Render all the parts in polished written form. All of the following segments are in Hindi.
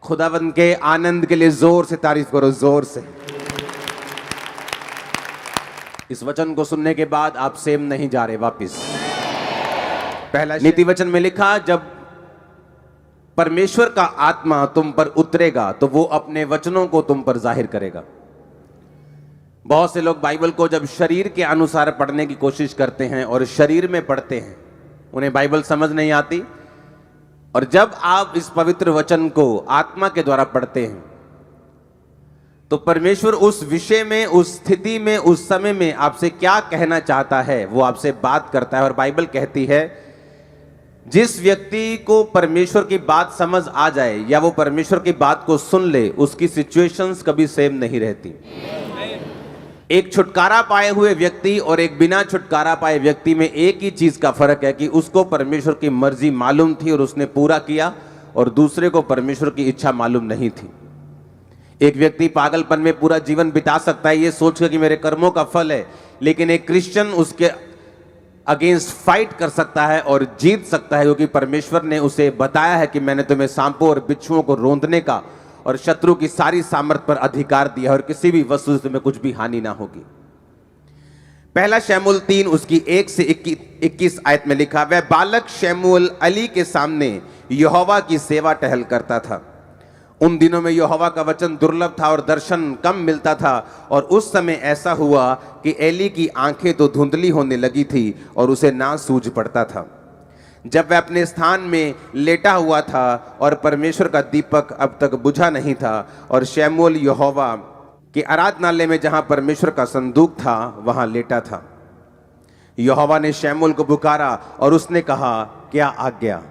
खुदावंद के आनंद के लिए जोर से तारीफ करो, जोर से। इस वचन को सुनने के बाद आप सेम नहीं जा रहे वापिस। पहला नीति वचन में लिखा, जब परमेश्वर का आत्मा तुम पर उतरेगा तो वो अपने वचनों को तुम पर जाहिर करेगा। बहुत से लोग बाइबल को जब शरीर के अनुसार पढ़ने की कोशिश करते हैं और शरीर में पढ़ते हैं, उन्हें बाइबल समझ नहीं आती। और जब आप इस पवित्र वचन को आत्मा के द्वारा पढ़ते हैं तो परमेश्वर उस विषय में, उस स्थिति में, उस समय में आपसे क्या कहना चाहता है वो आपसे बात करता है। और बाइबल कहती है जिस व्यक्ति को परमेश्वर की बात समझ आ जाए या वो परमेश्वर की बात को सुन ले, उसकी सिचुएशंस कभी सेम नहीं रहती। एक छुटकारा पाए हुए व्यक्ति और एक बिना छुटकारा पाए व्यक्ति में एक ही चीज का फर्क है कि उसको परमेश्वर की मर्जी मालूम थी और उसने पूरा किया, और दूसरे को परमेश्वर की इच्छा मालूम नहीं थी। एक व्यक्ति पागलपन में पूरा जीवन बिता सकता है ये सोचकर कि मेरे कर्मों का फल है, लेकिन एक क्रिश्चियन उसके अगेंस्ट फाइट कर सकता है और जीत सकता है, क्योंकि परमेश्वर ने उसे बताया है कि मैंने तुम्हें सांपों और बिच्छुओं को रौंदने का और शत्रु की सारी सामर्थ पर अधिकार दिया और किसी भी वस्तु से तुम्हें कुछ भी हानि ना होगी। पहला शमूएल 3 उसकी 1 से 21 आयत में लिखा, वह बालक शमूएल अली के सामने यहोवा की सेवा टहल करता था। उन दिनों में यहोवा का वचन दुर्लभ था और दर्शन कम मिलता था। और उस समय ऐसा हुआ कि एली की आंखें तो धुंधली होने लगी थी और उसे ना सूझ पड़ता था। जब वह अपने स्थान में लेटा हुआ था और परमेश्वर का दीपक अब तक बुझा नहीं था, और शमूएल यहोवा के आराधनालय में जहां परमेश्वर का संदूक था वहां लेटा था। यहोवा ने शमूएल को पुकारा और उसने कहा, क्या आज्ञा?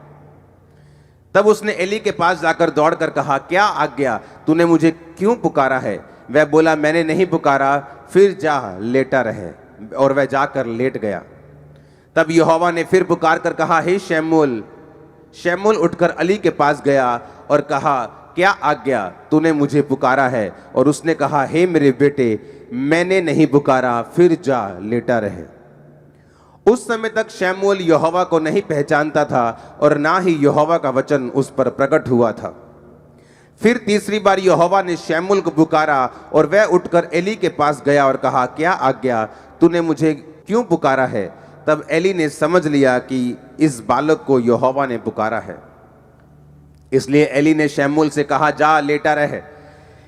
तब उसने एली के पास जाकर दौड़कर कहा, क्या आज्ञा? तूने मुझे क्यों पुकारा है? वह बोला, मैंने नहीं पुकारा, फिर जा लेटा रहे। और वह जाकर लेट गया। तब यहोवा ने फिर पुकार कर कहा, हे शमूएल। शमूएल उठकर अली के पास गया और कहा, क्या आज्ञा? तूने मुझे पुकारा है। और उसने कहा, हे मेरे बेटे, मैंने नहीं पुकारा, फिर जा लेटा रहे। उस समय तक शमूएल यहोवा को नहीं पहचानता था और ना ही यहोवा का वचन उस पर प्रकट हुआ था। फिर तीसरी बार यहोवा ने शमूएल को पुकारा और वह उठकर एली के पास गया और कहा, क्या आज्ञा? तूने मुझे क्यों पुकारा है? तब एली ने समझ लिया कि इस बालक को यहोवा ने पुकारा है। इसलिए एली ने शमूएल से कहा, जा लेटा रहे।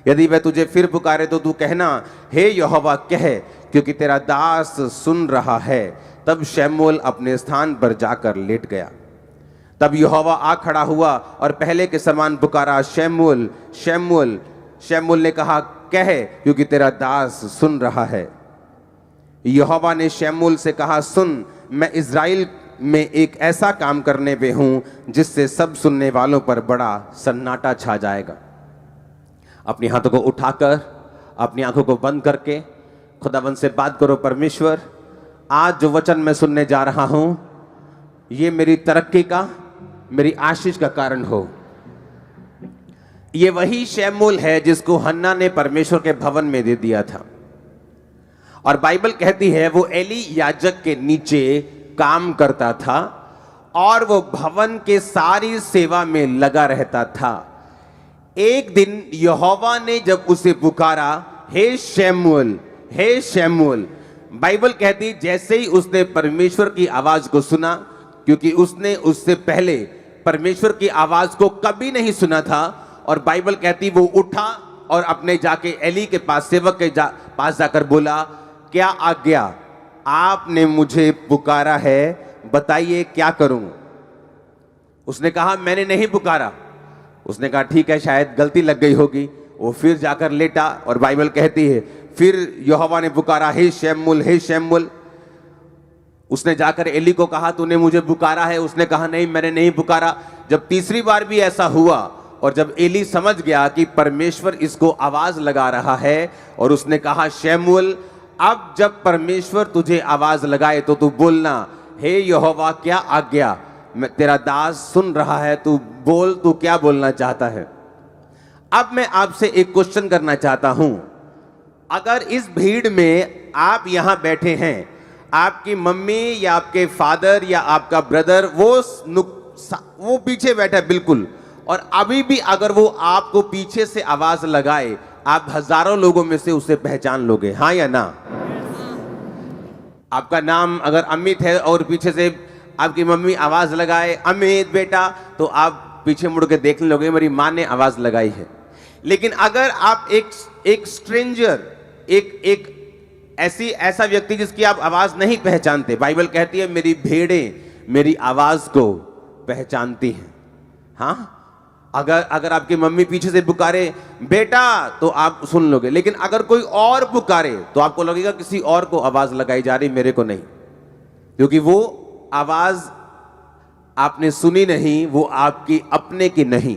यदि वह तुझे फिर पुकारे तो तू कहना, हे यहोवा कह, क्योंकि तेरा दास सुन रहा है। तब शमूएल अपने स्थान पर जाकर लेट गया। तब यहोवा आ खड़ा हुआ और पहले के समान पुकारा, शमूएल, शमूएल। शमूएल ने कहा, कह, क्योंकि तेरा दास सुन रहा है। यहोवा ने शमूएल से कहा, सुन, मैं इज़राइल में एक ऐसा काम करने पे हूं जिससे सब सुनने वालों पर बड़ा सन्नाटा छा जाएगा। अपनी हाथों को उठाकर, अपनी आंखों को बंद करके खुदावंद से बात करो, परमेश्वर, आज जो वचन मैं सुनने जा रहा हूं ये मेरी तरक्की का, मेरी आशीष का कारण हो। ये वही शमूएल है जिसको हन्ना ने परमेश्वर के भवन में दे दिया था। और बाइबल कहती है वो एली याजक के नीचे काम करता था और वो भवन के सारी सेवा में लगा रहता था। एक दिन यहोवा ने जब उसे पुकारा, हे शमूएल, हे शमूएल, बाइबल कहती जैसे ही उसने परमेश्वर की आवाज को सुना, क्योंकि उसने उससे पहले परमेश्वर की आवाज को कभी नहीं सुना था, और बाइबल कहती वो उठा और अपने जाके एली के पास, सेवक के पास जाकर बोला, क्या आज्ञा? आपने मुझे पुकारा है, बताइए क्या करूं? उसने कहा, मैंने नहीं पुकारा। उसने कहा, ठीक है, शायद गलती लग गई होगी। वो फिर जाकर लेटा और बाइबल कहती है फिर यहोवा ने पुकारा, हे शमूएल, हे शमूएल। उसने जाकर एली को कहा, तूने मुझे पुकारा है? उसने कहा, नहीं, मैंने नहीं पुकारा। जब तीसरी बार भी ऐसा हुआ और जब एली समझ गया कि परमेश्वर इसको आवाज लगा रहा है, और उसने कहा, शमूएल, अब जब परमेश्वर तुझे आवाज लगाए तो तू बोलना, हे यहोवा, क्या आज्ञा? मैं तेरा दास सुन रहा है, तू बोल, तू क्या बोलना चाहता है? अब मैं आपसे एक क्वेश्चन करना चाहता हूं। अगर इस भीड़ में आप यहां बैठे हैं, आपकी मम्मी या आपके फादर या आपका ब्रदर वो पीछे बैठा है बिल्कुल, और अभी भी अगर वो आपको पीछे से आवाज लगाए, आप हजारों लोगों में से उसे पहचान लोगे, हाँ या ना? आपका नाम अगर अमित है और पीछे से आपकी मम्मी आवाज लगाए अमित बेटा, तो आप पीछे मुड़ के देखने लोगे मेरी मां ने आवाज लगाई है। लेकिन अगर आप एक स्ट्रेंजर, एक ऐसा व्यक्ति जिसकी आप आवाज नहीं पहचानते, बाइबल कहती है मेरी भेड़ें मेरी आवाज को पहचानती हैं। हाँ, अगर आपकी मम्मी पीछे से पुकारे बेटा तो आप सुन लोगे, लेकिन अगर कोई और पुकारे तो आपको लगेगा किसी और को आवाज लगाई जा रही, मेरे को नहीं, क्योंकि वो आवाज आपने सुनी नहीं, वो आपकी अपने की नहीं।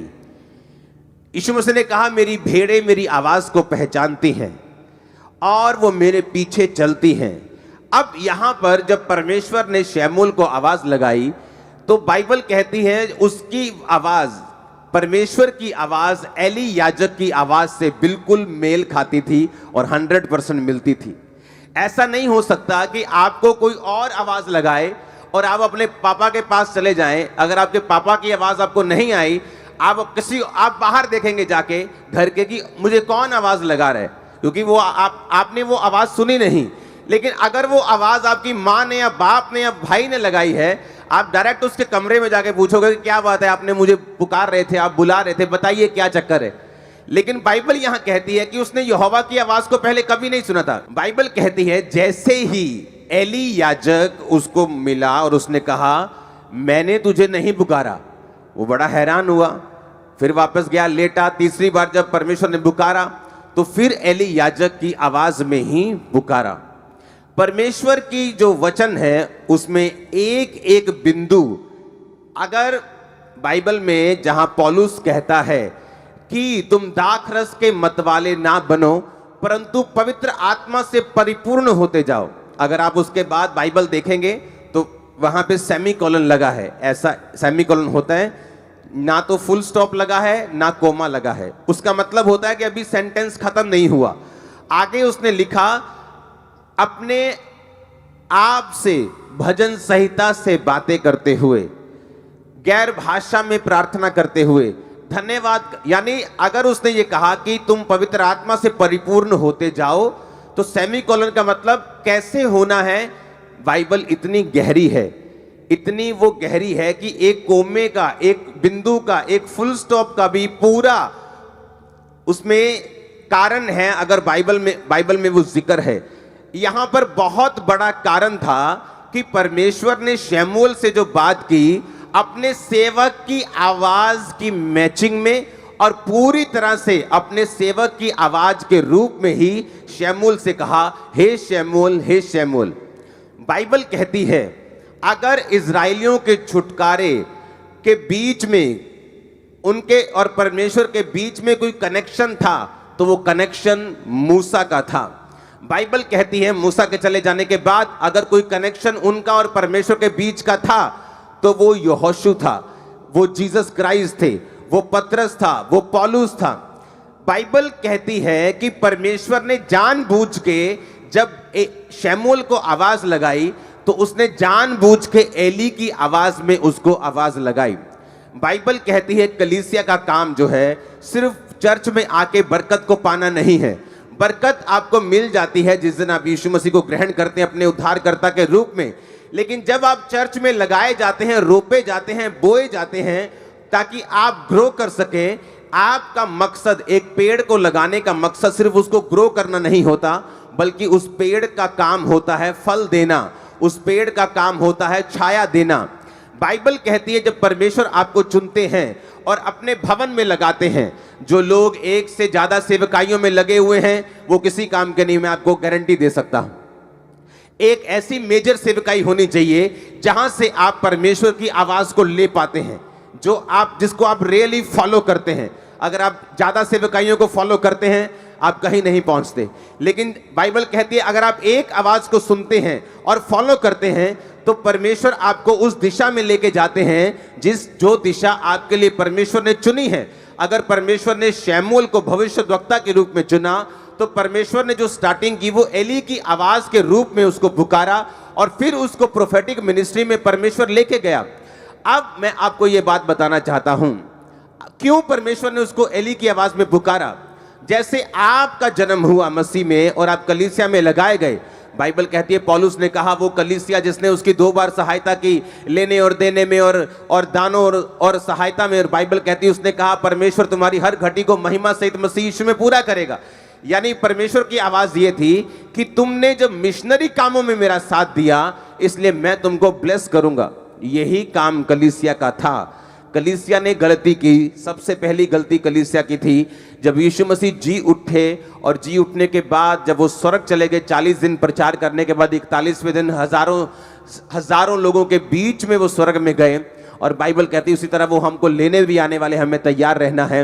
यीशु मसीह ने कहा मेरी भेड़ें मेरी आवाज को पहचानती हैं और वो मेरे पीछे चलती हैं। अब यहां पर जब परमेश्वर ने शमूएल को आवाज लगाई तो बाइबल कहती है उसकी आवाज, परमेश्वर की आवाज एली याजक की आवाज से बिल्कुल मेल खाती थी और 100% मिलती थी। ऐसा नहीं हो सकता कि आपको कोई और आवाज लगाए और आप अपने पापा के पास चले जाएं। अगर आपके पापा की आवाज आपको नहीं आई, आप बाहर देखेंगे जाके घर के कि मुझे कौन आवाज लगा रहा है, क्योंकि वो आपने वो आवाज सुनी नहीं। लेकिन अगर वो आवाज आपकी माँ ने या बाप ने या भाई ने लगाई है, आप डायरेक्ट उसके कमरे में जाके पूछोगे कि क्या बात है, आपने मुझे पुकार रहे थे, आप बुला रहे थे, बताइए क्या चक्कर है। लेकिन बाइबल यहां कहती है कि उसने यहोवा की आवाज को पहले कभी नहीं सुना था। बाइबल कहती है जैसे ही एली याजक उसको मिला और उसने कहा मैंने तुझे नहीं पुकारा, वो बड़ा हैरान हुआ, फिर वापस गया, लेटा। तीसरी बार जब परमेश्वर ने पुकारा तो फिर एली याजक की आवाज में ही पुकारा। परमेश्वर की जो वचन है उसमें एक एक बिंदु, अगर बाइबल में जहां पौलुस कहता है कि तुम दाखरस के मतवाले ना बनो परंतु पवित्र आत्मा से परिपूर्ण होते जाओ, अगर आप उसके बाद बाइबल देखेंगे तो वहां पे सेमीकोलन लगा है। ऐसा सेमीकोलन होता है, ना तो फुल स्टॉप लगा है ना कोमा लगा है। उसका मतलब होता है कि अभी सेंटेंस खत्म नहीं हुआ। आगे उसने लिखा अपने आप से भजन संहिता से बातें करते हुए, गैर भाषा में प्रार्थना करते हुए धन्यवाद। यानी अगर उसने ये कहा कि तुम पवित्र आत्मा से परिपूर्ण होते जाओ, तो सेमीकोलन का मतलब कैसे होना है। बाइबल इतनी गहरी है, इतनी वो गहरी है कि एक कोमे का, एक बिंदु का, एक फुल स्टॉप का भी पूरा उसमें कारण है। अगर बाइबल में वो जिक्र है, यहां पर बहुत बड़ा कारण था कि परमेश्वर ने शमूएल से जो बात की अपने सेवक की आवाज की मैचिंग में और पूरी तरह से अपने सेवक की आवाज के रूप में ही शमूएल से कहा हे शमूएल, हे शमूएल। बाइबल कहती है अगर इजराइलियों के छुटकारे के बीच में, उनके और परमेश्वर के बीच में कोई कनेक्शन था तो वो कनेक्शन मूसा का था। बाइबल कहती है मूसा के चले जाने के बाद अगर कोई कनेक्शन उनका और परमेश्वर के बीच का था तो वो यहोशू था, वो जीसस क्राइस्ट थे, वो पतरस था, वो पौलुस था। बाइबल कहती है कि परमेश्वर ने जानबूझ के जब शमूएल को आवाज लगाई तो उसने जानबूझ के एली की आवाज में उसको आवाज लगाई। बाइबल कहती है कलीसिया का काम जो है सिर्फ चर्च में आके बरकत को पाना नहीं है। बरकत आपको मिल जाती है जिस दिन आप यीशु मसीह को ग्रहण करते हैं अपने उद्धारकर्ता के रूप में। लेकिन जब आप चर्च में लगाए जाते हैं, रोपे जाते हैं, बोए जाते हैं ताकि आप ग्रो कर सकें, आपका मकसद, एक पेड़ को लगाने का मकसद सिर्फ उसको ग्रो करना नहीं होता, बल्कि उस पेड़ का काम होता है फल देना, उस पेड़ का काम होता है छाया देना। बाइबल कहती है जब परमेश्वर आपको चुनते हैं और अपने भवन में लगाते हैं, जो लोग एक से ज्यादा सेवकाइयों में लगे हुए हैं वो किसी काम के नहीं, मैं आपको गारंटी दे सकता हूं। एक ऐसी मेजर सेवकाई होनी चाहिए जहां से आप परमेश्वर की आवाज को ले पाते हैं, जिसको आप रियली फॉलो करते हैं। अगर आप ज्यादा सेवकाइयों को फॉलो करते हैं आप कहीं नहीं पहुंचते। लेकिन बाइबल कहती है अगर आप एक आवाज को सुनते हैं और फॉलो करते हैं तो परमेश्वर आपको उस दिशा में लेके जाते हैं जो दिशा आपके लिए परमेश्वर ने चुनी है। अगर परमेश्वर ने शमूएल को भविष्यद्वक्ता के रूप में चुना तो परमेश्वर ने जो स्टार्टिंग की वो एली की आवाज के रूप में उसको पुकारा और फिर उसको प्रोफेटिक मिनिस्ट्री में परमेश्वर लेके गया। अब मैं आपको यह बात बताना चाहता हूं क्यों परमेश्वर ने उसको एली की आवाज में पुकारा? जैसे आपका जन्म हुआ मसीह में और आप कलीसिया में लगाए गए, बाइबल कहती है, पौलुस ने कहा वो कलीसिया जिसने उसकी 2 बार सहायता की लेने और देने में और दानों और सहायता में, और बाइबल कहती है उसने कहा परमेश्वर तुम्हारी हर घटी को महिमा सहित मसीह यीशु में पूरा करेगा। यानी परमेश्वर की आवाज ये थी कि तुमने जब मिशनरी कामों में मेरा साथ दिया इसलिए मैं तुमको ब्लेस करूंगा। यही काम कलीसिया का था। कलीसिया ने गलती की, सबसे पहली गलती कलीसिया की थी जब यीशु मसीह जी उठे, और जी उठने के बाद जब वो स्वर्ग चले गए, 40 दिन प्रचार करने के बाद 41वें दिन हजारों लोगों के बीच में वो स्वर्ग में गए। और बाइबल कहती है उसी तरह वो हमको लेने भी आने वाले, हमें तैयार रहना है।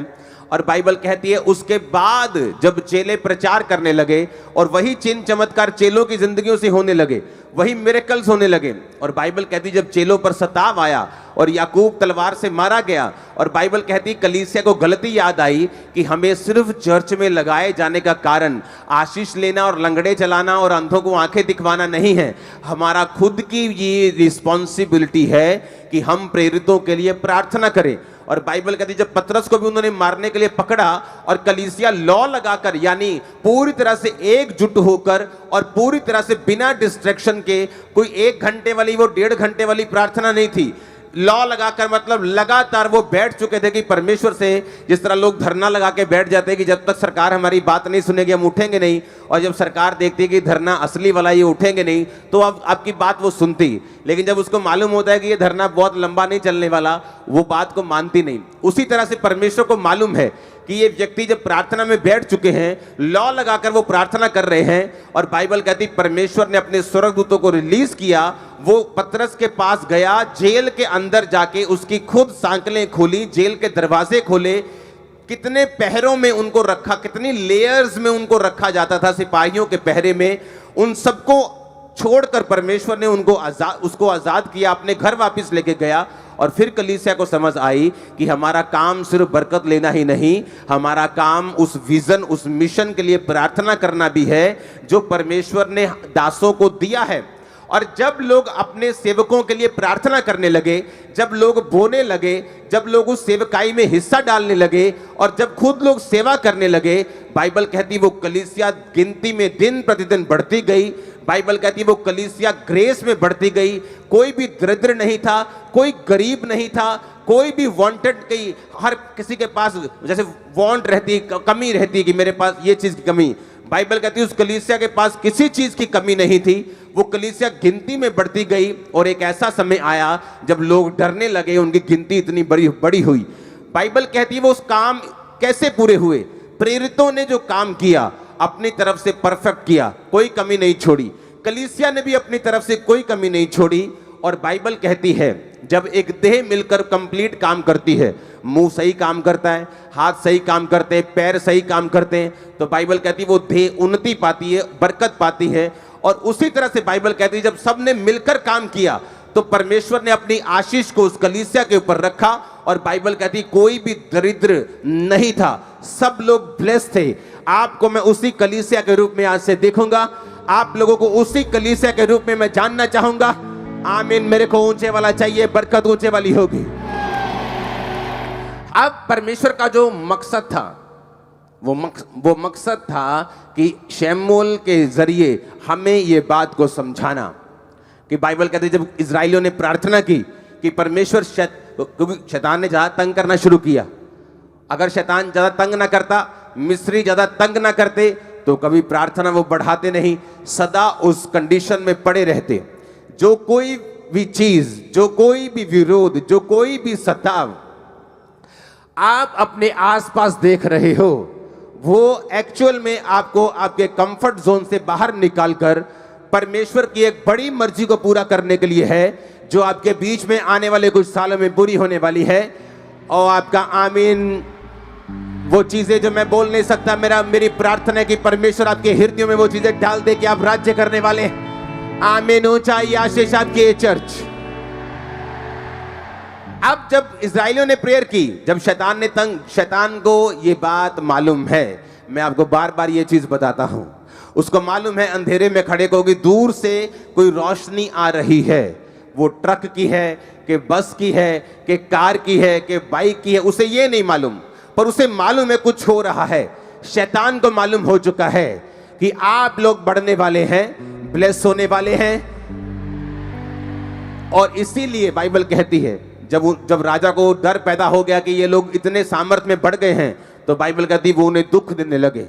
और बाइबल कहती है उसके बाद जब चेले प्रचार करने लगे और वही चिन्ह चमत्कार चेलों की जिंदगियों से होने लगे, वही मिरेकल्स होने लगे। और बाइबल कहती जब चेलों पर सताव आया और याकूब तलवार से मारा गया, और बाइबल कहती कलीसिया को गलती याद आई कि हमें सिर्फ चर्च में लगाए जाने का कारण आशीष लेना और लंगड़े चलाना और अंधों को आंखें दिखवाना नहीं है। हमारा खुद की ये रिस्पॉन्सिबिलिटी है कि हम प्रेरितों के लिए प्रार्थना करें। और बाइबल कहती जब पतरस को भी उन्होंने मारने के लिए पकड़ा और कलीसिया लॉ लगाकर, यानी पूरी तरह से एकजुट होकर और पूरी तरह से बिना डिस्ट्रैक्शन के, कोई 1 घंटे वाली वो 1.5 घंटे वाली प्रार्थना नहीं थी, लॉ लगाकर, मतलब लगातार वो बैठ चुके थे कि परमेश्वर से, जिस तरह लोग धरना लगा के बैठ जाते हैं कि जब तक सरकार हमारी बात नहीं सुनेगी हम उठेंगे नहीं, और जब सरकार देखती है कि धरना असली वाला ये उठेंगे नहीं तो अब आपकी बात वो सुनती, लेकिन जब उसको मालूम होता है कि ये धरना बहुत लंबा नहीं चलने वाला, वो बात को मानती नहीं। उसी तरह से परमेश्वर को मालूम है कि ये व्यक्ति जब प्रार्थना में बैठ चुके हैं, लॉ लगाकर वो प्रार्थना कर रहे हैं, और बाइबल कहती परमेश्वर ने अपने स्वर्गदूतों को रिलीज किया। वो पतरस के पास गया, जेल के अंदर जाके उसकी खुद सांकलें खोली, जेल के दरवाजे खोले, कितने पहरों में उनको रखा, कितनी लेयर्स में उनको रखा जाता था सिपाहियों के पहरे में, उन सबको छोड़कर परमेश्वर ने उसको आजाद किया, अपने घर वापस लेके गया। और फिर कलीसिया को समझ आई कि हमारा काम सिर्फ बरकत लेना ही नहीं, हमारा काम उस विजन, उस मिशन के लिए प्रार्थना करना भी है जो परमेश्वर ने दासों को दिया है। और जब लोग अपने सेवकों के लिए प्रार्थना करने लगे, जब लोग बोने लगे, जब लोग उस सेवकाई में हिस्सा डालने लगे और जब खुद लोग सेवा करने लगे, बाइबल कहती वो कलीसिया गिनती में दिन प्रतिदिन बढ़ती गई। बाइबल कहती वो कलीसिया ग्रेस में बढ़ती गई। कोई भी दरिद्र नहीं था, कोई गरीब नहीं था, कोई भी वांटेड, की हर किसी के पास जैसे वांट रहती, कमी रहती कि मेरे पास ये चीज की कमी, बाइबल कहती है उस कलीसिया के पास किसी चीज की कमी नहीं थी। वो कलीसिया गिनती में बढ़ती गई और एक ऐसा समय आया जब लोग डरने लगे, उनकी गिनती इतनी बड़ी हुई। बाइबल कहती है वो उस काम कैसे पूरे हुए, प्रेरितों ने जो काम किया अपनी तरफ से परफेक्ट किया, कोई कमी नहीं छोड़ी। कलीसिया ने भी अपनी तरफ से कोई कमी नहीं छोड़ी। और बाइबल कहती है जब एक देह मिलकर कंप्लीट काम करती है, मुंह सही काम करता है, हाथ सही काम करते हैं, पैर सही काम करते हैं, तो बाइबल कहती है वो देह उन्नति पाती है, बरकत पाती है। और उसी तरह से बाइबल कहती है जब सबने मिलकर काम किया तो परमेश्वर ने अपनी आशीष को उस कलीसिया के ऊपर रखा। और बाइबल कहती कोई भी दरिद्र नहीं था, सब लोग ब्लेस्ड थे। आपको मैं उसी कलीसिया के रूप में आज से देखूंगा, आप लोगों को उसी कलीसिया के रूप में मैं जानना चाहूंगा। आमीन। मेरे को ऊंचे वाला चाहिए, बरकत ऊंचे वाली होगी। अब परमेश्वर का जो मकसद था वो मकसद था कि शमूएल के जरिए हमें ये बात को समझाना कि बाइबल कहती है जब इजराइलियों ने प्रार्थना की कि परमेश्वर, क्योंकि शैतान ने ज्यादा तंग करना शुरू किया, अगर शैतान ज्यादा तंग ना करता, मिस्री ज्यादा तंग ना करते तो कभी प्रार्थना वो बढ़ाते नहीं, सदा उस कंडीशन में पड़े रहते। जो कोई भी चीज, जो कोई भी विरोध, जो कोई भी सताव आप अपने आसपास देख रहे हो, वो एक्चुअल में आपको आपके कंफर्ट जोन से बाहर निकालकर परमेश्वर की एक बड़ी मर्जी को पूरा करने के लिए है, जो आपके बीच में आने वाले कुछ सालों में पूरी होने वाली है। और आपका आमीन। वो चीजें जो मैं बोल नहीं सकता, मेरी प्रार्थना है कि परमेश्वर आपके हृदयों में वो चीजें डाल दे कि आप राज्य करने वाले हैं। आमीन। ऊंचाई आशीष आपकी ये चर्च। अब जब इजराइलियों ने प्रेयर की, जब शैतान को ये बात मालूम है, मैं आपको बार बार ये चीज बताता हूं, उसको मालूम है अंधेरे में खड़े को कि दूर से कोई रोशनी आ रही है। वो ट्रक की है कि बस की है कि कार की है कि बाइक की है, उसे ये नहीं मालूम, पर उसे मालूम है कुछ हो रहा है। शैतान को मालूम हो चुका है कि आप लोग बढ़ने वाले हैं, ब्लेस होने वाले हैं। और इसीलिए बाइबल कहती है जब राजा को डर पैदा हो गया कि ये लोग इतने सामर्थ में बढ़ गए हैं, तो बाइबल कहती वो उन्हें दुख देने लगे,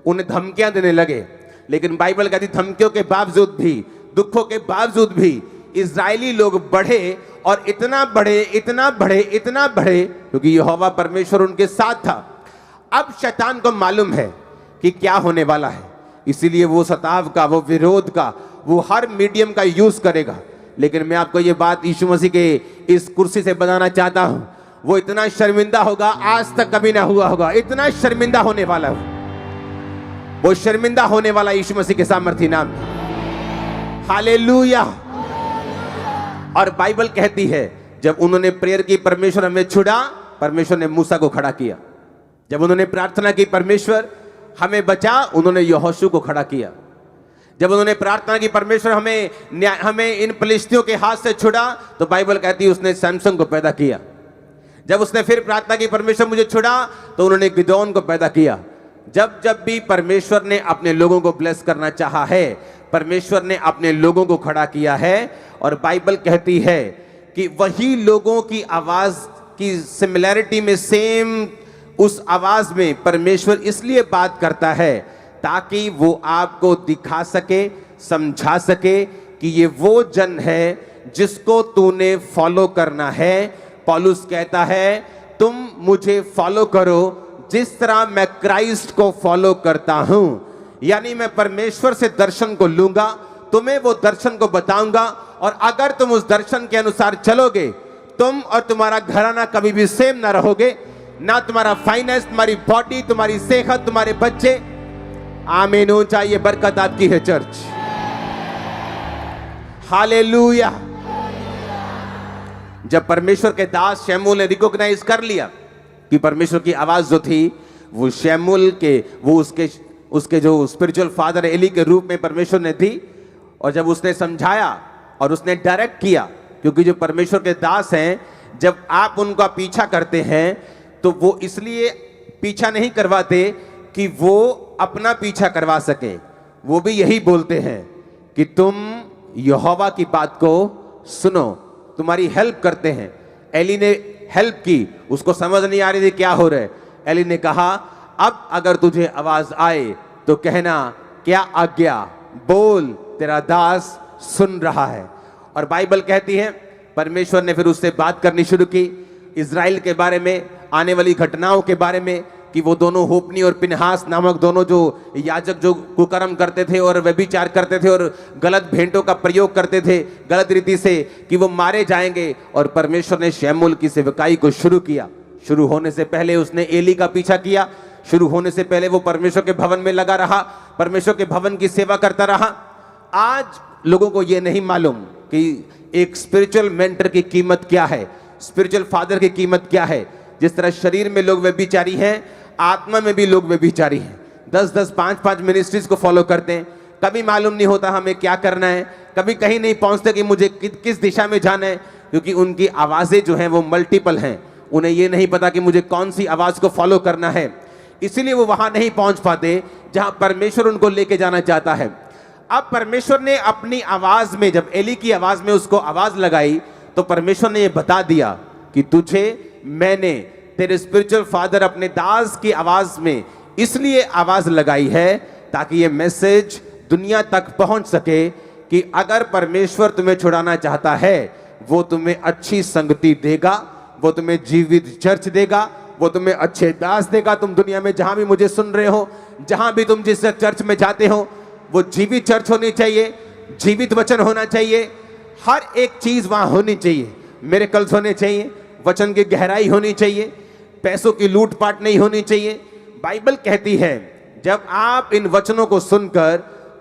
उन्हें धमकियां देने लगे। लेकिन बाइबल कहती धमकियों के बावजूद भी, दुखों के बावजूद भी इजरायली लोग बढ़े, और इतना बढ़े, इतना बढ़े, इतना बढ़े, क्योंकि यहोवा परमेश्वर उनके साथ था। अब शैतान को मालूम है कि क्या होने वाला है, इसीलिए वो सताव का, वो विरोध का, वो हर मीडियम का यूज करेगा। लेकिन मैं आपको ये बात यीशु मसीह के इस कुर्सी से बताना चाहता हूं, वो इतना शर्मिंदा होगा, आज तक कभी ना हुआ होगा, इतना शर्मिंदा होने वाला है। वो शर्मिंदा होने वाला यीशु मसीह के सामर्थी नाम में। हालेलुया। और बाइबल कहती है जब उन्होंने प्रेयर की, परमेश्वर हमें छुड़ा, परमेश्वर ने मूसा को खड़ा किया। जब उन्होंने प्रार्थना की, परमेश्वर हमें बचा, उन्होंने यहोशू को खड़ा किया। जब उन्होंने प्रार्थना की, परमेश्वर हमें इन फलिश्तियों के हाथ से छुड़ा, तो बाइबल कहती है उसने सैमसन को पैदा किया। जब उसने फिर प्रार्थना की, परमेश्वर मुझे छुड़ा, तो उन्होंने गिदोन को पैदा किया। जब जब भी परमेश्वर ने अपने लोगों को ब्लेस करना चाहा है, परमेश्वर ने अपने लोगों को खड़ा किया है। और बाइबल कहती है कि वही लोगों की आवाज की सिमिलैरिटी में, सेम उस आवाज में परमेश्वर इसलिए बात करता है ताकि वो आपको दिखा सके, समझा सके कि ये वो जन है जिसको तूने फॉलो करना है। पौलुस कहता है तुम मुझे फॉलो करो जिस तरह मैं क्राइस्ट को फॉलो करता हूं। यानी मैं परमेश्वर से दर्शन को लूंगा, तुम्हें वो दर्शन को बताऊंगा, और अगर तुम उस दर्शन के अनुसार चलोगे, तुम और तुम्हारा घराना कभी भी सेम ना रहोगे, ना तुम्हारा फाइनेंस, तुम्हारी बॉडी, तुम्हारी सेहत, तुम्हारे बच्चे। आमीन हो चाहिए, बरकत आपकी है चर्च। हालेलुया। जब परमेश्वर के दास शमूएल ने रिकॉग्नाइज कर लिया कि परमेश्वर की आवाज जो थी वो शमूएल के, वो उसके जो स्पिरिचुअल फादर एली के रूप में परमेश्वर ने दी, और जब उसने समझाया और उसने डायरेक्ट किया, क्योंकि जो परमेश्वर के दास हैं, जब आप उनका पीछा करते हैं तो वो इसलिए पीछा नहीं करवाते कि वो अपना पीछा करवा सके, वो भी यही बोलते हैं कि तुम यहोवा की बात को सुनो, तुम्हारी हेल्प करते हैं। एली ने हेल्प की, उसको समझ नहीं आ रही थी क्या हो रहा है। एली ने कहा अब अगर तुझे आवाज आए तो कहना क्या आज्ञा, बोल, तेरा दास सुन रहा है। और बाइबल कहती है परमेश्वर ने फिर उससे बात करनी शुरू की, इजराइल के बारे में, आने वाली घटनाओं के बारे में, कि वो दोनों होपनी और पिनहास नामक दोनों जो याजक जो कुकर्म करते थे और व्यभिचार करते थे और गलत भेंटों का प्रयोग करते थे गलत रीति से, कि वो मारे जाएंगे। और परमेश्वर ने शमूएल की सेवकाई को शुरू किया। शुरू होने से पहले उसने एली का पीछा किया, शुरू होने से पहले वो परमेश्वर के भवन में लगा रहा, परमेश्वर के भवन की सेवा करता रहा। आज लोगों को ये नहीं मालूम कि एक स्पिरिचुअल मेंटर की कीमत क्या है, स्पिरिचुअल फादर की कीमत क्या है। जिस तरह शरीर में लोग व्यभिचारी हैं, आत्मा में भी लोग व्यभिचारी हैं। 10-10, 5-5 मिनिस्ट्रीज को फॉलो करते हैं, कभी मालूम नहीं होता हमें क्या करना है, कभी कहीं नहीं पहुंचते कि मुझे किस दिशा में जाना है, क्योंकि उनकी आवाजें जो हैं वो मल्टीपल हैं। उन्हें ये नहीं पता कि मुझे कौन सी आवाज को फॉलो करना है, इसीलिए वो वहां नहीं पहुंच पाते जहां परमेश्वर उनको लेके जाना चाहता है। अब परमेश्वर ने अपनी आवाज में, जब एली की आवाज में उसको आवाज लगाई, तो परमेश्वर ने ये बता दिया कि तुझे मैंने, तेरे स्पिरिचुअल फादर अपने दास की आवाज में इसलिए आवाज लगाई है ताकि ये मैसेज दुनिया तक पहुंच सके कि अगर परमेश्वर तुम्हें छुड़ाना चाहता है, वो तुम्हें अच्छी संगति देगा, वो तुम्हें जीवित चर्च देगा, वो तुम्हें अच्छे दास देगा। तुम दुनिया में जहां भी मुझे सुन रहे हो, जहां भी तुम जिस चर्च में जाते हो, वो जीवित चर्च होनी चाहिए, जीवित वचन होना चाहिए, हर एक चीज वहां होनी चाहिए। मिरेकल्स होने चाहिए, वचन की गहराई होनी चाहिए, पैसों की लूटपाट नहीं होनी चाहिए। बाइबल कहती है जब आप इन वचनों को सुनकर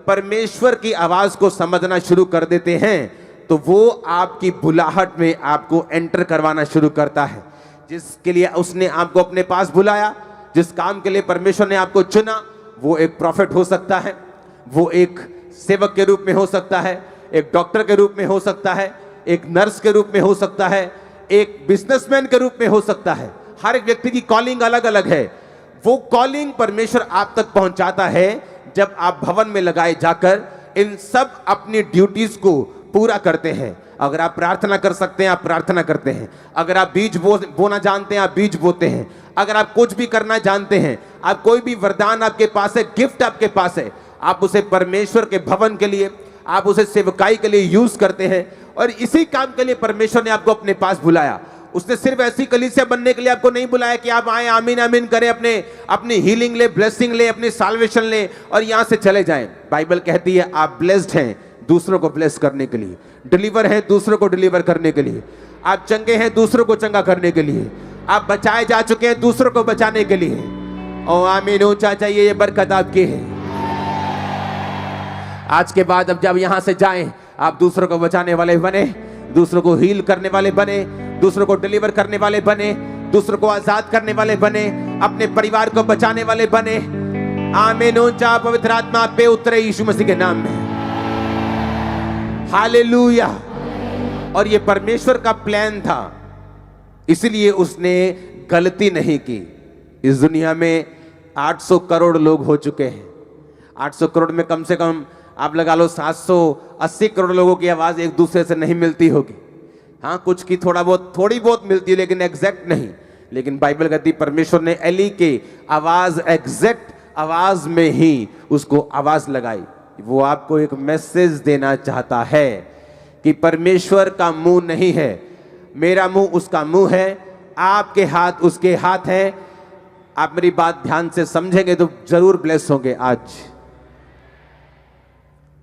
परमेश्वर की आवाज को समझना शुरू कर देते हैं, तो वो आपकी बुलाहट में आपको एंटर करवाना शुरू करता है। जिसके लिए उसने आपको अपने पास बुलाया, जिस काम के लिए परमेश्वर ने आपको चुना, वो एक प्रॉफिट हो सकता है, वो एक सेवक के रूप में हो सकता है, एक डॉक्टर के रूप में हो सकता है, एक नर्स के रूप में हो सकता है, एक बिजनेसमैन के रूप में हो सकता है। हर एक व्यक्ति की कॉलिंग अलग अलग है। वो कॉलिंग परमेश्वर आप तक पहुंचाता है जब आप भवन में लगाए जाकर इन सब अपनी ड्यूटीज को पूरा करते हैं। अगर आप प्रार्थना कर सकते हैं, आप प्रार्थना करते हैं। अगर आप बीज बोना जानते हैं, आप बीज बोते हैं। अगर आप कुछ भी करना जानते हैं, आप कोई भी वरदान आपके पास है, गिफ्ट आपके पास है, आप उसे परमेश्वर के भवन के लिए, आप उसे सेवकाई के लिए यूज करते हैं। और इसी काम के लिए परमेश्वर ने आपको अपने पास बुलाया। उसने सिर्फ ऐसी कलीसिया बनने के लिए आपको नहीं बुलाया कि आप आए, आमीन आमीन करें, अपनी हीलिंग ले, ब्लेसिंग ले, अपनी साल्वेशन ले और यहां से चले जाएं। बाइबल कहती है आप ब्लेस्ड हैं दूसरों को ब्लेस करने के लिए, डिलीवर हैं दूसरों को डिलीवर करने के लिए, आप चंगे हैं दूसरों को चंगा करने के लिए, आप बचाए जा चुके हैं दूसरों को बचाने के लिए। ओ आमीन, ऊंचा चाहिए, ये बरकत आपकी है। आज के बाद अब जब यहां से जाएं, आप दूसरों को बचाने वाले बने, दूसरों को हील करने वाले बने, दूसरों को डिलीवर करने वाले बने, दूसरों को आजाद करने वाले बने, अपने परिवार को बचाने वाले बने। आमीन, ऊंचा, पवित्र आत्मा पे उतरे यीशु मसीह के नाम में। हालेलुया। और ये परमेश्वर का प्लान था, इसलिए उसने गलती नहीं की। इस दुनिया में 800 करोड़ लोग हो चुके हैं। 800 करोड़ में कम से कम आप लगा लो 780 करोड़ लोगों की आवाज एक दूसरे से नहीं मिलती होगी। हाँ, कुछ की थोड़ी बहुत मिलती है, लेकिन एग्जैक्ट नहीं। लेकिन बाइबल कहती परमेश्वर ने एली के आवाज, एग्जैक्ट आवाज में ही उसको आवाज लगाई। वो आपको एक मैसेज देना चाहता है कि परमेश्वर का मुंह नहीं है, मेरा मुंह उसका मुंह है, आपके हाथ उसके हाथ हैं। आप मेरी बात ध्यान से समझेंगे तो जरूर ब्लेस होंगे। आज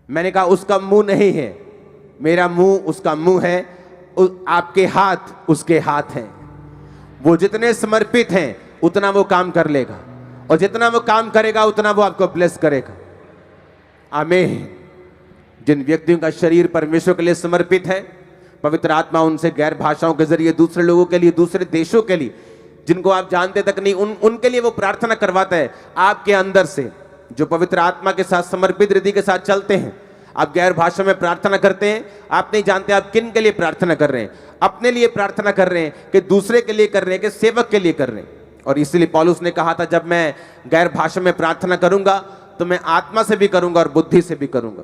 मैंने कहा उसका मुंह नहीं है, मेरा मुंह उसका मुंह है, आपके हाथ उसके हाथ हैं। वो जितने समर्पित हैं उतना वो काम कर लेगा, और जितना वो काम करेगा उतना वो आपको ब्लेस करेगा। आमीन। जिन व्यक्तियों का शरीर परमेश्वर के लिए समर्पित है, पवित्र आत्मा उनसे गैर भाषाओं के जरिए दूसरे लोगों के लिए, दूसरे देशों के लिए, जिनको आप जानते तक नहीं, उनके लिए वो प्रार्थना करवाता है आपके अंदर से। जो पवित्र आत्मा के साथ समर्पित हृदय के साथ चलते हैं, आप गैर भाषा में प्रार्थना करते हैं, आप नहीं जानते आप किन के लिए प्रार्थना कर रहे हैं। अपने लिए प्रार्थना कर रहे हैं कि दूसरे के लिए कर रहे हैं कि सेवक के लिए कर रहे हैं। और इसलिए पौलुस ने कहा था, जब मैं गैर भाषा में प्रार्थना करूंगा तो मैं आत्मा से भी करूंगा और बुद्धि से भी करूंगा।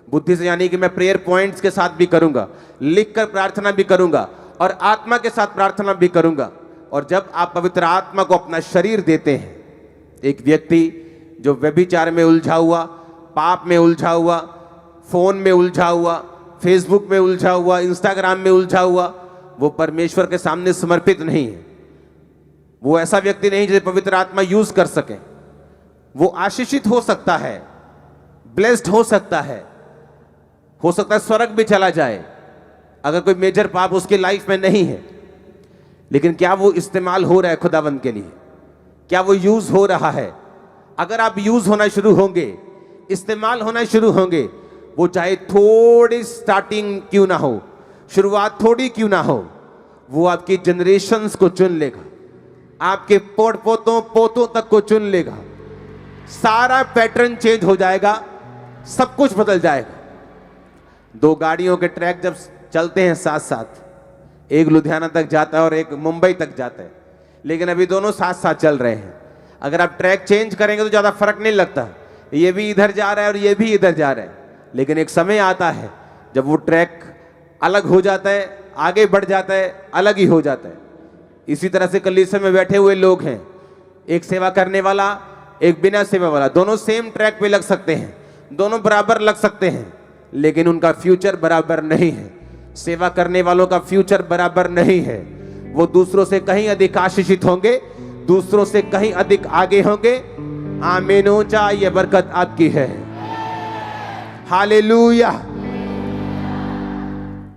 बुद्धि से यानी कि मैं प्रेयर पॉइंट्स के साथ भी करूंगा, लिखकर प्रार्थना भी करूंगा, और आत्मा के साथ प्रार्थना भी करूंगा। और जब आप पवित्र आत्मा को अपना शरीर देते हैं, एक व्यक्ति जो व्यभिचार में उलझा हुआ, पाप में उलझा हुआ, फोन में उलझा हुआ, फेसबुक में उलझा हुआ, इंस्टाग्राम में उलझा हुआ, वो परमेश्वर के सामने समर्पित नहीं है। वो ऐसा व्यक्ति नहीं जिसे पवित्र आत्मा यूज कर सके। वो आशीषित हो सकता है, ब्लेस्ड हो सकता है स्वर्ग भी चला जाए अगर कोई मेजर पाप उसकी लाइफ में नहीं है। लेकिन क्या वो इस्तेमाल हो रहा है खुदावंद के लिए? क्या वो यूज हो रहा है? अगर आप यूज होना शुरू होंगे, इस्तेमाल होना शुरू होंगे, वो चाहे थोड़ी स्टार्टिंग क्यों ना हो, शुरुआत थोड़ी क्यों ना हो, वो आपकी जनरेशंस को चुन लेगा, आपके पोतों तक को चुन लेगा। सारा पैटर्न चेंज हो जाएगा, सब कुछ बदल जाएगा। दो गाड़ियों के ट्रैक जब चलते हैं साथ साथ, एक लुधियाना तक जाता है और एक मुंबई तक जाता है, लेकिन अभी दोनों साथ साथ चल रहे हैं। अगर आप ट्रैक चेंज करेंगे तो ज्यादा फर्क नहीं लगता, ये भी इधर जा रहा है और ये भी इधर जा रहा है। लेकिन एक समय आता है जब वो ट्रैक अलग हो जाता है, आगे बढ़ जाता है, अलग ही हो जाता है। इसी तरह से कलीसिया में बैठे हुए लोग हैं, एक सेवा करने वाला, एक बिना सेवा वाला, दोनों सेम ट्रैक पे लग सकते हैं, दोनों बराबर लग सकते हैं, लेकिन उनका फ्यूचर बराबर नहीं है। सेवा करने वालों का फ्यूचर बराबर नहीं है। वो दूसरों से कहीं अधिक आशीषित होंगे, दूसरों से कहीं अधिक आगे होंगे। आमीन, ऊंचा, ये बरकत आपकी है। हालेलुया।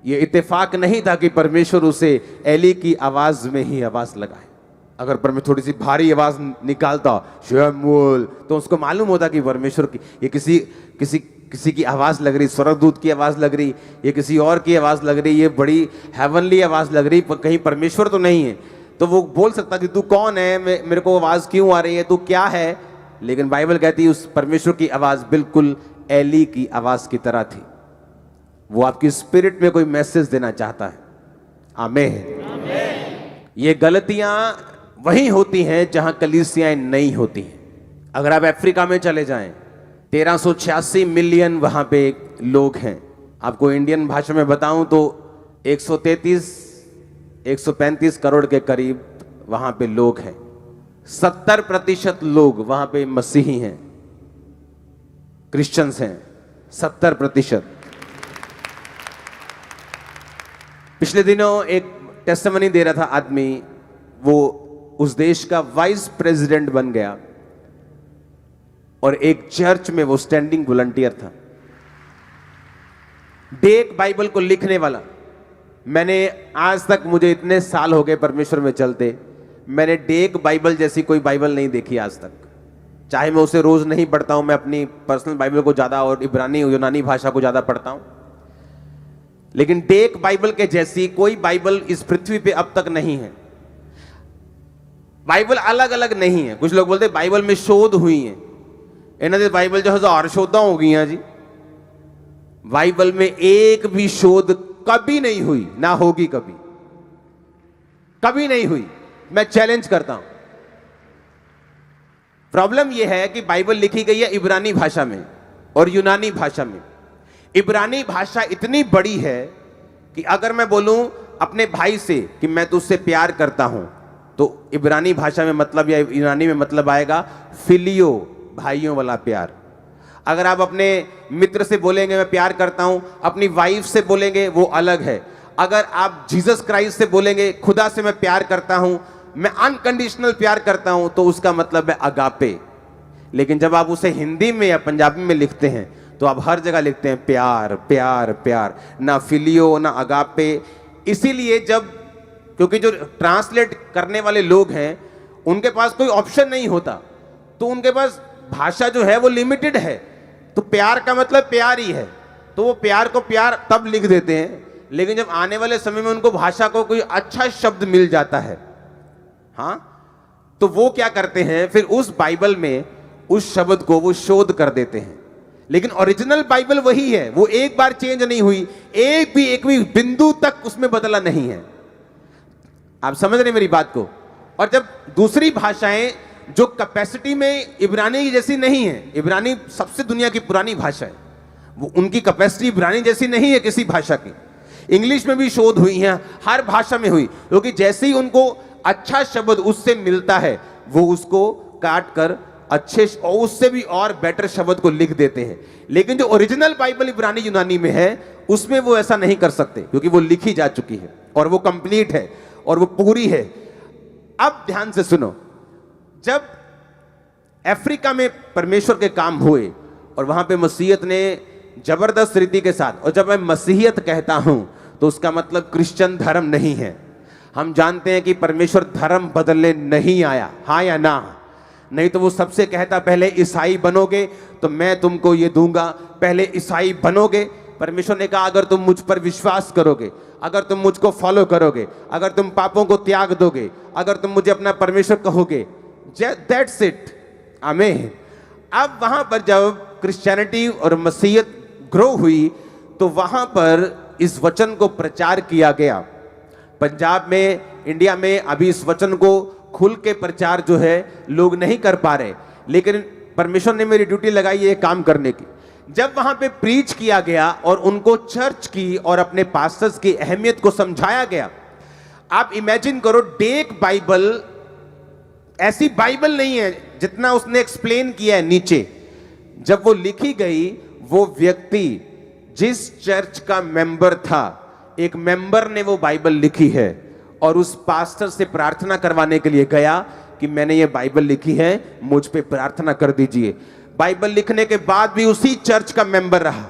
ये इत्तेफाक नहीं था कि परमेश्वर उसे एली की आवाज में ही आवाज लगाए। अगर परमेश्वर थोड़ी सी भारी आवाज निकालता, शमूएल, तो उसको मालूम होता कि परमेश्वर की ये किसी की आवाज लग रही, स्वर्गदूत की आवाज लग रही, ये किसी और की आवाज लग रही, ये बड़ी हेवनली आवाज लग रही, पर कहीं परमेश्वर तो नहीं है। तो वो बोल सकता कि तू कौन है, मेरे को आवाज क्यों आ रही है, तू क्या है। लेकिन बाइबल कहती है उस परमेश्वर की आवाज बिल्कुल एली की आवाज की तरह थी। वो आपकी स्पिरिट में कोई मैसेज देना चाहता है। आमीन। ये गलतियां वहीं होती हैं जहां कलीसियाएं नहीं होती हैं। अगर आप अफ्रीका में चले जाएं, 1386 मिलियन वहां पे लोग हैं। आपको इंडियन भाषा में बताऊं तो 135 करोड़ के करीब वहां पे लोग हैं। 70% लोग वहां पे मसीही हैं, क्रिश्चियंस हैं, 70%। पिछले दिनों एक टेस्टिमनी दे रहा था आदमी, वो उस देश का वाइस प्रेसिडेंट बन गया और एक चर्च में वो स्टैंडिंग वॉलंटियर था। डेक बाइबल को लिखने वाला। मैंने आज तक, मुझे इतने साल हो गए परमेश्वर में चलते, मैंने डेक बाइबल जैसी कोई बाइबल नहीं देखी आज तक। चाहे मैं उसे रोज नहीं पढ़ता हूं, मैं अपनी पर्सनल बाइबल को ज्यादा और इब्रानी यूनानी भाषा को ज्यादा पढ़ता हूं, लेकिन डेक बाइबल के जैसी कोई बाइबल इस पृथ्वी पे अब तक नहीं है। बाइबल अलग अलग नहीं है। कुछ लोग बोलते हैं बाइबल में शोध हुई है। इन्होंने दे बाइबल जो हजार शोधा हो गई हैं जी। बाइबल में एक भी शोध कभी नहीं हुई, ना होगी कभी, कभी नहीं हुई। मैं चैलेंज करता हूं। प्रॉब्लम यह है कि बाइबल लिखी गई है इब्रानी भाषा में और यूनानी भाषा में। इब्रानी भाषा इतनी बड़ी है कि अगर मैं बोलूं अपने भाई से कि मैं तुझसे प्यार करता हूं, तो इब्रानी भाषा में मतलब या यूनानी में मतलब आएगा फिलियो, भाइयों वाला प्यार। अगर आप अपने मित्र से बोलेंगे मैं प्यार करता हूं, अपनी वाइफ से बोलेंगे वो अलग है। अगर आप जीसस क्राइस्ट से बोलेंगे खुदा से मैं प्यार करता हूं, मैं अनकंडीशनल प्यार करता हूं, तो उसका मतलब है अगापे। लेकिन जब आप उसे हिंदी में या पंजाबी में लिखते हैं तो आप हर जगह लिखते हैं प्यार प्यार प्यार, ना फिलियो ना अगापे। इसीलिए क्योंकि जो ट्रांसलेट करने वाले लोग हैं उनके पास कोई ऑप्शन नहीं होता, तो उनके पास भाषा जो है वो लिमिटेड है। तो प्यार का मतलब प्यार ही है, तो वो प्यार को प्यार तब लिख देते हैं। लेकिन जब आने वाले समय में उनको भाषा को कोई अच्छा शब्द मिल जाता है, हाँ, तो वो क्या करते हैं, फिर उस बाइबल में उस शब्द को वो शोध कर देते हैं। लेकिन ओरिजिनल बाइबल वही है, वो एक बार चेंज नहीं हुई, एक भी बिंदु तक उसमें बदला नहीं है। आप समझ रहे मेरी बात को। और जब दूसरी भाषाएं जो कैपेसिटी में इब्रानी की जैसी नहीं है, इब्रानी सबसे दुनिया की पुरानी भाषा है, वो उनकी कैपेसिटी इब्रानी जैसी नहीं है किसी भाषा की। इंग्लिश में भी शोध हुई है, हर भाषा में हुई, क्योंकि जैसे ही उनको अच्छा शब्द उससे मिलता है वो उसको काट कर अच्छे और उससे भी और बेटर शब्द को लिख देते हैं। लेकिन जो ओरिजिनल बाइबल इब्रानी यूनानी में है उसमें वो ऐसा नहीं कर सकते, क्योंकि वो लिखी जा चुकी है और वो कंप्लीट है और वो पूरी है। अब ध्यान से सुनो, जब अफ्रीका में परमेश्वर के काम हुए और वहां पे मसीहत ने जबरदस्त रीति के साथ, और जब मैं मसीहियत कहता हूं तो उसका मतलब क्रिश्चियन धर्म नहीं है। हम जानते हैं कि परमेश्वर धर्म बदलने नहीं आया, हाँ या ना? नहीं तो वो सबसे कहता पहले ईसाई बनोगे तो मैं तुमको ये दूंगा, पहले ईसाई बनोगे। परमेश्वर ने कहा अगर तुम मुझ पर विश्वास करोगे, अगर तुम मुझको फॉलो करोगे, अगर तुम पापों को त्याग दोगे, अगर तुम मुझे अपना परमेश्वर कहोगे, दैट्स इट, आमीन। अब वहां पर जब क्रिश्चियनिटी और मसीहत ग्रो हुई तो वहां पर इस वचन को प्रचार किया गया। पंजाब में, इंडिया में अभी इस वचन को खुल के प्रचार जो है लोग नहीं कर पा रहे, लेकिन परमेश्वर ने मेरी ड्यूटी लगाई ये काम करने की। जब वहां पे प्रीच किया गया और उनको चर्च की और अपने पास्टर्स की अहमियत को समझाया गया। आप इमेजिन करो, डेक बाइबल ऐसी बाइबल नहीं है जितना उसने एक्सप्लेन किया है नीचे। जब वो लिखी गई, वो व्यक्ति जिस चर्च का मेंबर था, एक मेंबर ने वो बाइबल लिखी है और उस पास्टर से प्रार्थना करवाने के लिए गया कि मैंने ये बाइबल लिखी है, मुझ पे प्रार्थना कर दीजिए। बाइबल लिखने के बाद भी उसी चर्च का मेंबर रहा।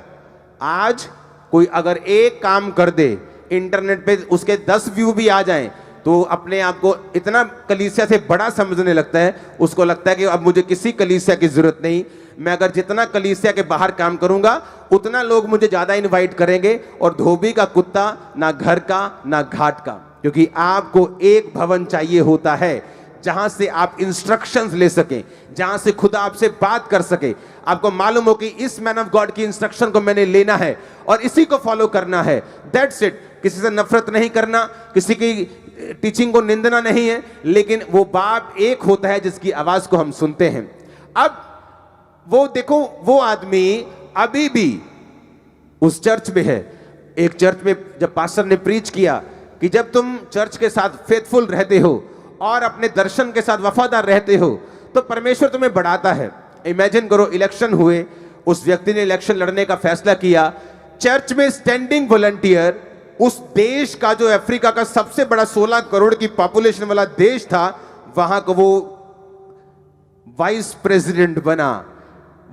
आज कोई अगर एक काम कर दे, इंटरनेट पे उसके 10 व्यू भी आ जाएं, तो अपने आप को इतना कलीसिया से बड़ा समझने लगता है। उसको लगता है कि अब मुझे किसी कलीसिया की जरूरत नहीं, मैं अगर जितना कलीसिया के बाहर काम करूंगा उतना लोग मुझे ज्यादा इनवाइट करेंगे, और धोबी का कुत्ता ना घर का ना घाट का। क्योंकि आपको एक भवन चाहिए होता है जहां से आप इंस्ट्रक्शंस ले सके, जहां से खुदा आपसे बात कर सके। आपको मालूम हो कि इस मैन ऑफ गॉड की इंस्ट्रक्शन को मैंने लेना है और इसी को फॉलो करना है, दैट्स इट। किसी से नफरत नहीं करना, किसी की टीचिंग को निंदना नहीं है, लेकिन वो बाप एक होता है जिसकी आवाज को हम सुनते हैं। अब वो देखो, वो आदमी अभी भी उस चर्च में है। एक चर्च में जब पास्टर ने प्रीच किया कि जब तुम चर्च के साथ फेथफुल रहते हो और अपने दर्शन के साथ वफादार रहते हो तो परमेश्वर तुम्हें बढ़ाता है। इमेजिन करो, इलेक्शन हुए, उस व्यक्ति ने इलेक्शन लड़ने का फैसला किया, चर्च में स्टैंडिंग वॉलंटियर, उस देश का जो अफ्रीका का सबसे बड़ा 16 करोड़ की पॉपुलेशन वाला देश था, वहां को वो वाइस प्रेसिडेंट बना।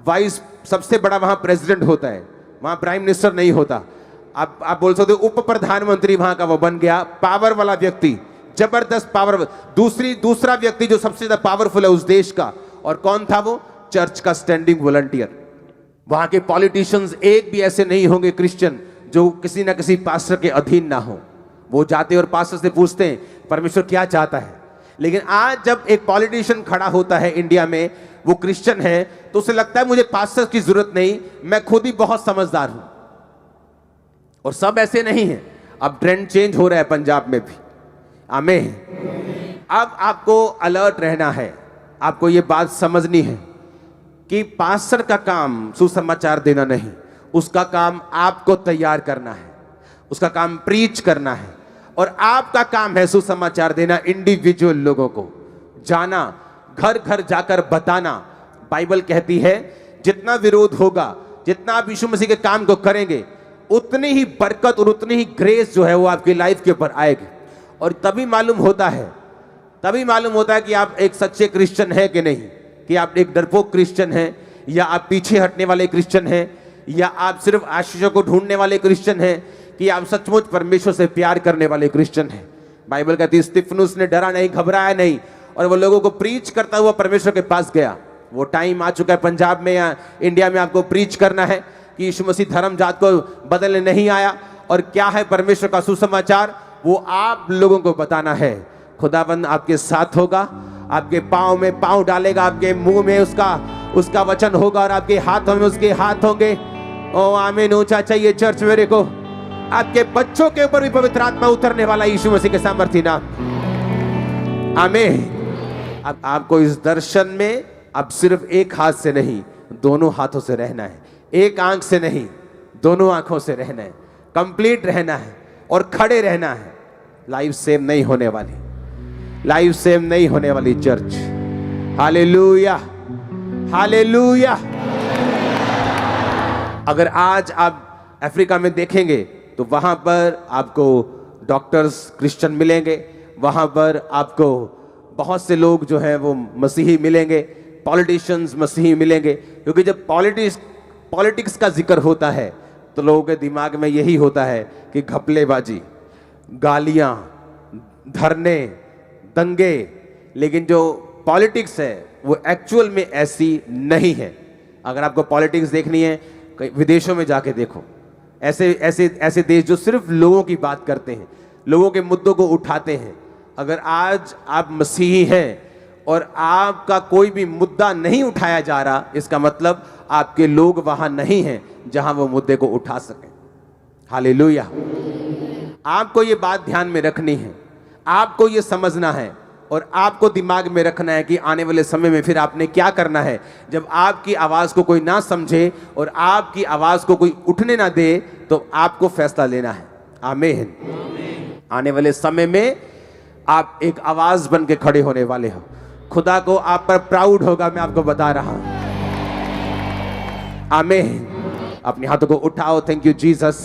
वाइस सबसे बड़ा वहां प्रेसिडेंट होता है, वहां प्राइम मिनिस्टर नहीं होता। आप बोल सकते हो उप प्रधानमंत्री वहां का वो बन गया, पावर वाला व्यक्ति, जबरदस्त पावर। दूसरा व्यक्ति जो सबसे ज्यादा पावरफुल है उस देश का, और कौन था वो? चर्च का स्टैंडिंग वॉलंटियर। वहां के पॉलिटिशियंस एक भी ऐसे नहीं होंगे क्रिश्चियन जो किसी ना किसी पास्टर के अधीन ना हो। वो जाते और पास्टर से पूछते हैं परमेश्वर क्या चाहता है। लेकिन आज जब एक पॉलिटिशियन खड़ा होता है इंडिया में, वो क्रिश्चियन है, तो उसे लगता है मुझे पास्टर की जरूरत नहीं, मैं खुद ही बहुत समझदार हूं। और सब ऐसे नहीं है, अब ट्रेंड चेंज हो रहा है पंजाब में भी। आमीन। अब आपको अलर्ट रहना है, आपको ये बात समझनी है कि पास्टर का काम सुसमाचार देना नहीं, उसका काम आपको तैयार करना है, उसका काम प्रीच करना है, और आपका काम है सुसमाचार देना इंडिविजुअल लोगों को, जाना, घर घर जाकर बताना। बाइबल कहती है जितना विरोध होगा, जितना आप यीशु मसीह के काम को करेंगे, उतनी ही बरकत और उतनी ही ग्रेस जो है वो आपकी लाइफ के ऊपर आएगी। और तभी मालूम होता है कि आप एक सच्चे क्रिश्चियन हैं कि नहीं, कि आप एक डरपोक क्रिश्चियन हैं, या आप पीछे हटने वाले क्रिश्चियन हैं, या आप सिर्फ आशीषों को ढूंढने वाले क्रिश्चियन हैं, कि आप सचमुच परमेश्वर से प्यार करने वाले क्रिश्चियन हैं। बाइबल कहती है स्तिफनुस ने डरा नहीं, घबराया नहीं, और वो लोगों को प्रीच करता हुआ परमेश्वर के पास गया। वो टाइम आ चुका है पंजाब में या इंडिया में आपको प्रीच करना है कि यीशु मसीह धर्म जात को बदलने नहीं आया, और क्या है परमेश्वर का सुसमाचार, वो आप लोगों को बताना है। खुदाबंद आपके साथ होगा, आपके पांव में पांव डालेगा, आपके मुंह में उसका वचन होगा, और आपके हाथों में उसके हाथ होंगे। ओ आमीन। ऊंचा चाहिए चर्च मेरे को। आपके बच्चों के ऊपर भी पवित्र आत्मा उतरने वाला यीशु मसीह के सामर्थ्य नाम। आमीन। अब आपको इस दर्शन में अब सिर्फ एक हाथ से नहीं, दोनों हाथों से रहना है, एक आंख से नहीं, दोनों आंखों से रहना है, कंप्लीट रहना है और खड़े रहना है। लाइफ सेम नहीं होने वाली, लाइफ सेम नहीं होने वाली चर्च। Hallelujah, hallelujah. अगर आज आप अफ्रीका में देखेंगे तो वहां पर आपको डॉक्टर्स क्रिश्चियन मिलेंगे, वहां पर आपको बहुत से लोग जो हैं वो मसीही मिलेंगे, पॉलिटिशियंस मसीही मिलेंगे। क्योंकि जब पॉलिटिक्स का जिक्र होता है तो लोगों के दिमाग में यही होता है कि घपलेबाजी, गालियां, धरने, दंगे। लेकिन जो पॉलिटिक्स है वो एक्चुअल में ऐसी नहीं है। अगर आपको पॉलिटिक्स देखनी है, विदेशों में जाके देखो, ऐसे देश जो सिर्फ लोगों की बात करते हैं, लोगों के मुद्दों को उठाते हैं। अगर आज आप मसीही हैं और आपका कोई भी मुद्दा नहीं उठाया जा रहा, इसका मतलब आपके लोग वहां नहीं हैं जहां वो मुद्दे को उठा सकें। हालेलुया। आपको ये बात ध्यान में रखनी है, आपको ये समझना है, और आपको दिमाग में रखना है कि आने वाले समय में फिर आपने क्या करना है। जब आपकी आवाज को कोई ना समझे और आपकी आवाज को कोई उठने ना दे, तो आपको फैसला लेना है। आमीन। आने वाले समय में आप एक आवाज बन के खड़े होने वाले हो। खुदा को आप पर प्राउड होगा, मैं आपको बता रहा हूं। आमीन। अपने हाथों को उठाओ। Thank you Jesus.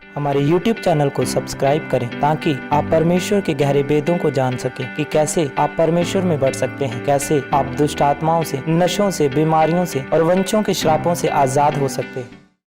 हमारे YouTube चैनल को सब्सक्राइब करें ताकि आप परमेश्वर के गहरे भेदों को जान सकें कि कैसे आप परमेश्वर में बढ़ सकते हैं, कैसे आप दुष्ट आत्माओं से, नशों से, बीमारियों से और वंशों के श्रापों से आजाद हो सकते हैं।